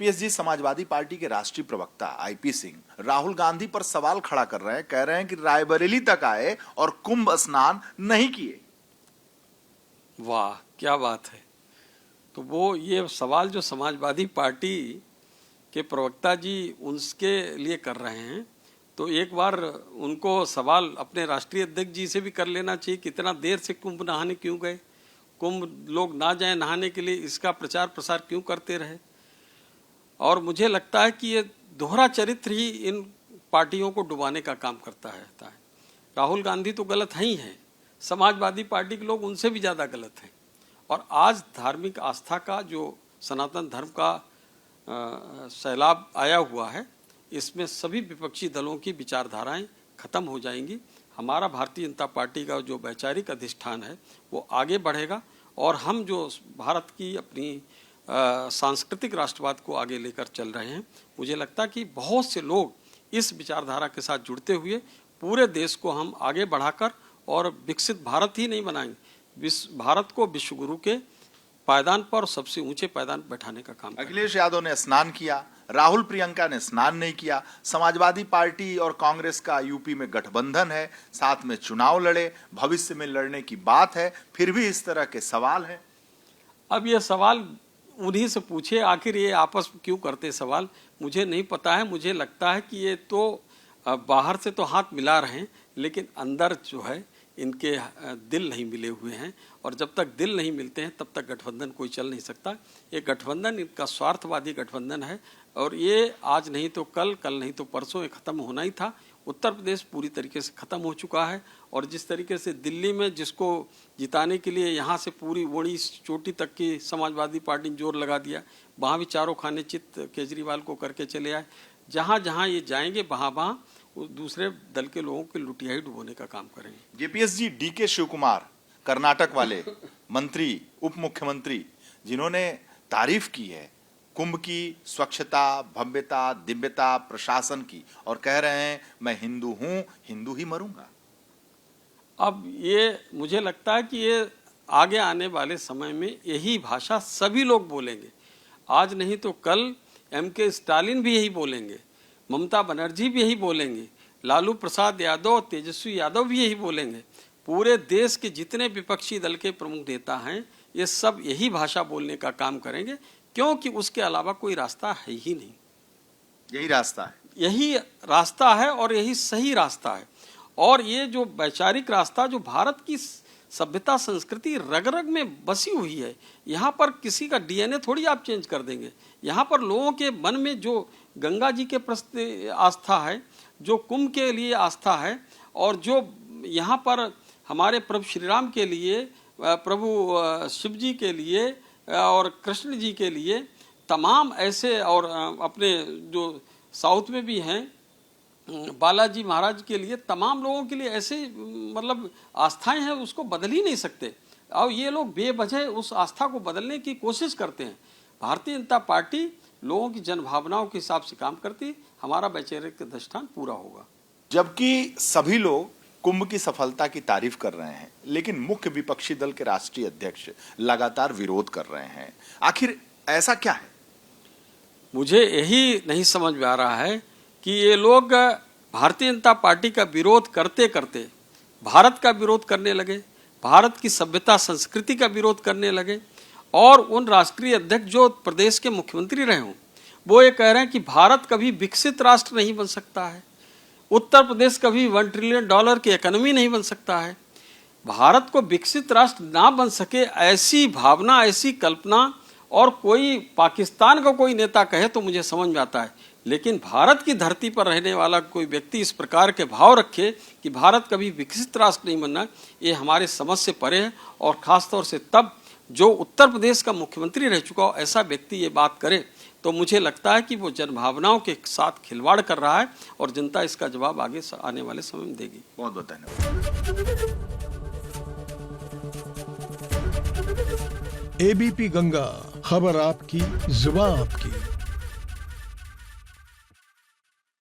JPS जी Samajwadi party के राष्ट्रीय प्रवक्ता आईपी सिंह राहुल गांधी पर सवाल खड़ा कर रहे हैं, कह रहे हैं कि रायबरेली तक आए और कुंभ स्नान नहीं किए। वाह, क्या बात है। तो वो ये सवाल जो समाजवादी पार्टी के प्रवक्ता जी उसके लिए कर रहे हैं, तो एक बार उनको सवाल अपने राष्ट्रीय अध्यक्ष जी से भी कर लेना चाहिए कि इतना देर से कुंभ नहाने क्यों गए, कुंभ लोग ना जाए नहाने के लिए, इसका प्रचार प्रसार क्यों करते रहे। और मुझे लगता है कि ये दोहरा चरित्र ही इन पार्टियों को डुबाने का काम करता है। राहुल गांधी तो गलत ही हैं, समाजवादी पार्टी के लोग उनसे भी ज़्यादा गलत हैं। और आज धार्मिक आस्था का जो सनातन धर्म का सैलाब आया हुआ है, इसमें सभी विपक्षी दलों की विचारधाराएं खत्म हो जाएंगी। हमारा भारतीय जनता पार्टी का जो वैचारिक अधिष्ठान है वो आगे बढ़ेगा और हम जो भारत की अपनी सांस्कृतिक राष्ट्रवाद को आगे लेकर चल रहे हैं, मुझे लगता है कि बहुत से लोग इस विचारधारा के साथ जुड़ते हुए पूरे देश को हम आगे बढ़ाकर और विकसित भारत ही नहीं बनाएंगे, भारत को विश्व गुरु के पायदान पर सबसे ऊंचे पायदान बैठाने का काम। अखिलेश यादव ने स्नान किया, राहुल प्रियंका ने स्नान नहीं किया। समाजवादी पार्टी और कांग्रेस का यूपी में गठबंधन है, साथ में चुनाव लड़े, भविष्य में लड़ने की बात है, फिर भी इस तरह के सवाल है। अब ये सवाल उन्हीं से पूछे, आखिर ये आपस में क्यों करते सवाल, मुझे नहीं पता है। मुझे लगता है कि ये तो बाहर से तो हाथ मिला रहे हैं, लेकिन अंदर जो है इनके दिल नहीं मिले हुए हैं। और जब तक दिल नहीं मिलते हैं तब तक गठबंधन कोई चल नहीं सकता। ये गठबंधन इनका स्वार्थवादी गठबंधन है और ये आज नहीं तो कल, कल नहीं तो परसों ये खत्म होना ही था। उत्तर प्रदेश पूरी तरीके से ख़त्म हो चुका है और जिस तरीके से दिल्ली में जिसको जिताने के लिए यहाँ से पूरी ओड़ी चोटी तक की समाजवादी पार्टी ने जोर लगा दिया, वहाँ भी चारों खाने चित केजरीवाल को करके चले आए। जहाँ जहाँ ये जाएंगे वहाँ वहाँ दूसरे दल के लोगों की लुटियाई डुबोने का काम करेंगे। जेपीएस जी डीके शिव कुमार, कर्नाटक वाले मंत्री, उप मुख्यमंत्री, जिन्होंने तारीफ की है कुंभ की स्वच्छता, भव्यता, दिव्यता, प्रशासन की, और कह रहे हैं मैं हिंदू हूं, हिंदू ही मरूंगा। अब ये मुझे लगता है कि ये आगे आने वाले समय में यही भाषा सभी लोग बोलेंगे। आज नहीं तो कल एमके स्टालिन भी यही बोलेंगे, ममता बनर्जी भी यही बोलेंगे, लालू प्रसाद यादव, तेजस्वी यादव भी यही बोलेंगे। पूरे देश के जितने विपक्षी दल के प्रमुख नेता हैं ये सब यही भाषा बोलने का काम करेंगे, क्योंकि उसके अलावा कोई रास्ता है ही नहीं। यही रास्ता है, यही रास्ता है और यही सही रास्ता है। और ये जो वैचारिक रास्ता जो भारत की सभ्यता संस्कृति रग रग में बसी हुई है, यहाँ पर किसी का डीएनए थोड़ी आप चेंज कर देंगे। यहाँ पर लोगों के मन में जो गंगा जी के प्रति आस्था है, जो कुंभ के लिए आस्था है, और जो यहाँ पर हमारे प्रभु श्री राम के लिए, प्रभु शिव जी के लिए और कृष्ण जी के लिए तमाम ऐसे, और अपने जो साउथ में भी हैं बालाजी महाराज के लिए, तमाम लोगों के लिए ऐसे मतलब आस्थाएं हैं, उसको बदल ही नहीं सकते। और ये लोग बेवजह उस आस्था को बदलने की कोशिश करते हैं। भारतीय जनता पार्टी लोगों की जनभावनाओं के हिसाब से काम करती, हमारा वैचारिक अधिष्ठान पूरा होगा। जबकि सभी लोग कुंभ की सफलता की तारीफ कर रहे हैं, लेकिन मुख्य विपक्षी दल के राष्ट्रीय अध्यक्ष लगातार विरोध कर रहे हैं। आखिर ऐसा क्या है? मुझे यही नहीं समझ में आ रहा है कि ये लोग भारतीय जनता पार्टी का विरोध करते करते भारत का विरोध करने लगे, भारत की सभ्यता संस्कृति का विरोध करने लगे। और उन राष्ट्रीय अध्यक्ष जो प्रदेश के मुख्यमंत्री रहे हों, वो ये कह रहे हैं कि भारत कभी विकसित राष्ट्र नहीं बन सकता है, उत्तर प्रदेश कभी $1 ट्रिलियन की इकोनॉमी नहीं बन सकता है। भारत को विकसित राष्ट्र ना बन सके ऐसी भावना, ऐसी कल्पना और कोई पाकिस्तान का कोई नेता कहे तो मुझे समझ में आता है, लेकिन भारत की धरती पर रहने वाला कोई व्यक्ति इस प्रकार के भाव रखे कि भारत कभी विकसित राष्ट्र नहीं बनना, ये हमारे समझ से परे है। और ख़ासतौर से तब जो उत्तर प्रदेश का मुख्यमंत्री रह चुका हो ऐसा व्यक्ति ये बात करे, तो मुझे लगता है कि वो जनभावनाओं के साथ खिलवाड़ कर रहा है और जनता इसका जवाब आगे आने वाले समय में देगी। बहुत बहुत धन्यवाद। एबीपी गंगा, खबर आपकी, जुबान आपकी।